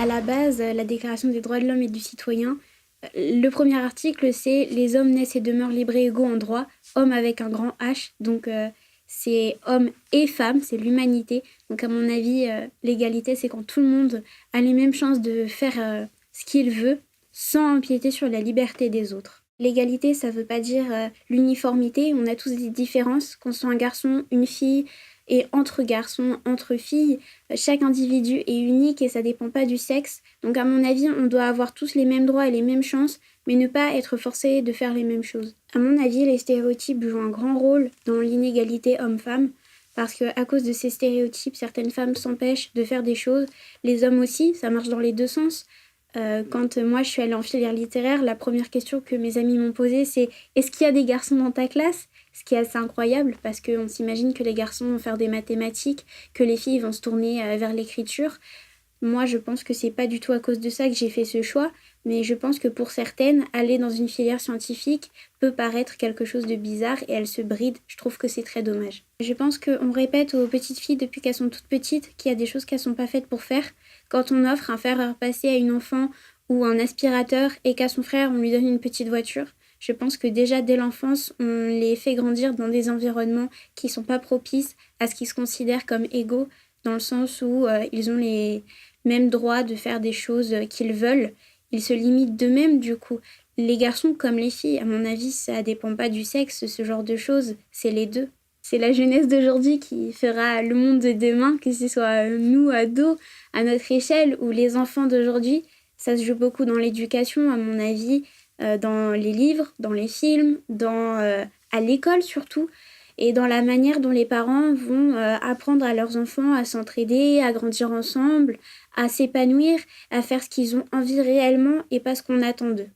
À la base, la Déclaration des droits de l'homme et du citoyen, le premier article, c'est les hommes naissent et demeurent libres et égaux en droit, homme avec un grand H, donc c'est homme et femme, c'est l'humanité. Donc à mon avis, l'égalité, c'est quand tout le monde a les mêmes chances de faire ce qu'il veut sans empiéter sur la liberté des autres. L'égalité, ça veut pas dire l'uniformité, on a tous des différences, qu'on soit un garçon, une fille, et entre garçons, entre filles, chaque individu est unique et ça dépend pas du sexe. Donc à mon avis, on doit avoir tous les mêmes droits et les mêmes chances, mais ne pas être forcé de faire les mêmes choses. À mon avis, les stéréotypes jouent un grand rôle dans l'inégalité homme-femme, parce que à cause de ces stéréotypes, certaines femmes s'empêchent de faire des choses. Les hommes aussi, ça marche dans les deux sens. Quand moi je suis allée en filière littéraire, la première question que mes amis m'ont posée, c'est est-ce qu'il y a des garçons dans ta classe? Ce qui est assez incroyable parce qu'on s'imagine que les garçons vont faire des mathématiques, que les filles vont se tourner vers l'écriture. Moi, je pense que c'est pas du tout à cause de ça que j'ai fait ce choix, mais je pense que pour certaines, aller dans une filière scientifique peut paraître quelque chose de bizarre et elles se brident. Je trouve que c'est très dommage. Je pense qu'on répète aux petites filles depuis qu'elles sont toutes petites qu'il y a des choses qu'elles sont pas faites pour faire. Quand on offre un fer à repasser à une enfant ou un aspirateur et qu'à son frère on lui donne une petite voiture, je pense que déjà dès l'enfance, on les fait grandir dans des environnements qui sont pas propices à ce qu'ils se considèrent comme égaux, dans le sens où ils ont les mêmes droits de faire des choses qu'ils veulent. Ils se limitent d'eux-mêmes du coup. Les garçons comme les filles, à mon avis, ça dépend pas du sexe, ce genre de choses, c'est les deux. C'est la jeunesse d'aujourd'hui qui fera le monde de demain, que ce soit nous, ados, à notre échelle, ou les enfants d'aujourd'hui. Ça se joue beaucoup dans l'éducation, à mon avis, dans les livres, dans les films, à l'école surtout, et dans la manière dont les parents vont apprendre à leurs enfants à s'entraider, à grandir ensemble, à s'épanouir, à faire ce qu'ils ont envie réellement et pas ce qu'on attend d'eux.